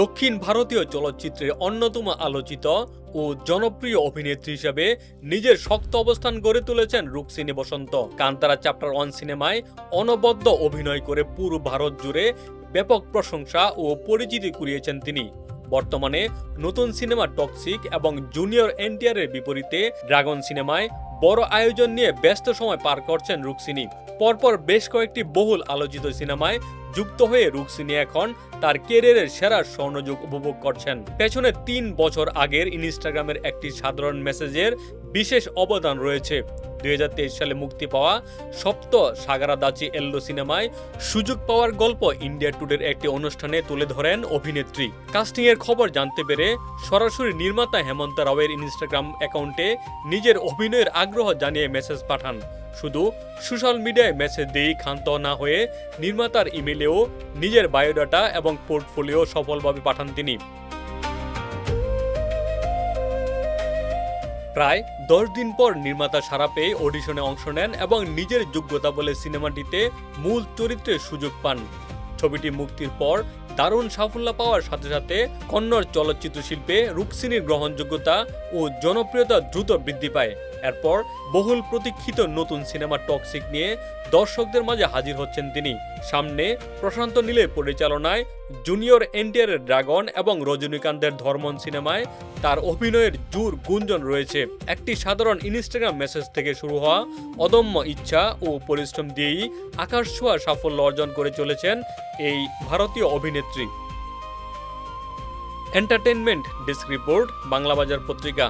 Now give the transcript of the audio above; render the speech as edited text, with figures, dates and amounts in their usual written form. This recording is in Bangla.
দক্ষিণ ভারতীয় চলচ্চিত্রের অন্যতম আলোচিত ও জনপ্রিয় অভিনেত্রী হিসেবে নিজের শক্ত অবস্থান গড়ে তুলেছেন রুক্মিণী বসন্ত। কান্তারা চ্যাপ্টার 1 সিনেমায় অনবদ্য অভিনয় করে পুরো ভারত জুড়ে ব্যাপক প্রশংসা ও পরিচিতি কুড়িয়েছেন তিনি। বর্তমানে নতুন সিনেমা টক্সিক এবং জুনিয়র এনটিআরের বিপরীতে ড্রাগন সিনেমায় বড় আয়োজন নিয়ে ব্যস্ত সময় পার করছেন রুক্মিণী। পরপর বেশ কয়েকটি বহুল আলোচিত সিনেমায় যুক্ত হয়ে রুক্মিণী এখন তার ক্যারিয়ারের সেরা স্বর্ণযুগ উপভোগ করছেন। পেছনে 3 বছর আগের ইনস্টাগ্রামের একটি সাধারণ মেসেজের বিশেষ অবদান রয়েছে। 2023 সালে মুক্তি পাওয়া সপ্ত সাগারাদাচি এল্লো সিনেমায় সুযোগ পাওয়ার গল্প ইন্ডিয়া টুডের একটি অনুষ্ঠানে তুলে ধরেন অভিনেত্রী। কাস্টিং এর খবর জানতে পেরে সরাসরি নির্মাতা হেমন্ত রাওয়ের ইনস্টাগ্রাম অ্যাকাউন্টে নিজের অভিনয়ের আগ্রহ জানিয়ে মেসেজ পাঠান। শুধু সোশ্যাল মিডিয়ায় মেসেজ দিয়েই ক্ষান্ত না হয়ে নির্মাতার ইমেলেও নিজের বায়োডাটা এবং পোর্টফোলিও সফলভাবে পাঠান তিনি। প্রায় 10 দিন পর নির্মাতা সাড়া পেয়ে অডিশনে অংশ নেন এবং নিজের যোগ্যতা বলে সিনেমাটিতে মূল চরিত্রের সুযোগ পান। ছবিটি মুক্তির পর দারুণ সাফল্য পাওয়ার সাথে সাথে কন্নড় চলচ্চিত্র শিল্পে রুক্মিণীর গ্রহণযোগ্যতা ও জনপ্রিয়তা দ্রুত বৃদ্ধি পায়। এরপর বহুল প্রতীক্ষিত নতুন সিনেমা টক্সিক নিয়ে দর্শকদের মাঝে হাজির হচ্ছেন তিনি। সামনে প্রশান্ত নীলের পরিচালনায় জুনিয়র এনটিআরের ড্রাগন এবং রজনীকান্তের ধর্মন সিনেমায় তার অভিনয়ের জোর গুঞ্জন রয়েছে। একটি সাধারণ ইনস্টাগ্রাম মেসেজ থেকে শুরু হওয়া অদম্য ইচ্ছা ও পরিশ্রম দিয়েই আকাশ ছোঁয়া সাফল্য অর্জন করে চলেছেন এই ভারতীয় অভিনেত্রী। এন্টারটেইনমেন্ট ডেস্ক রিপোর্ট, বাংলাবাজার পত্রিকা।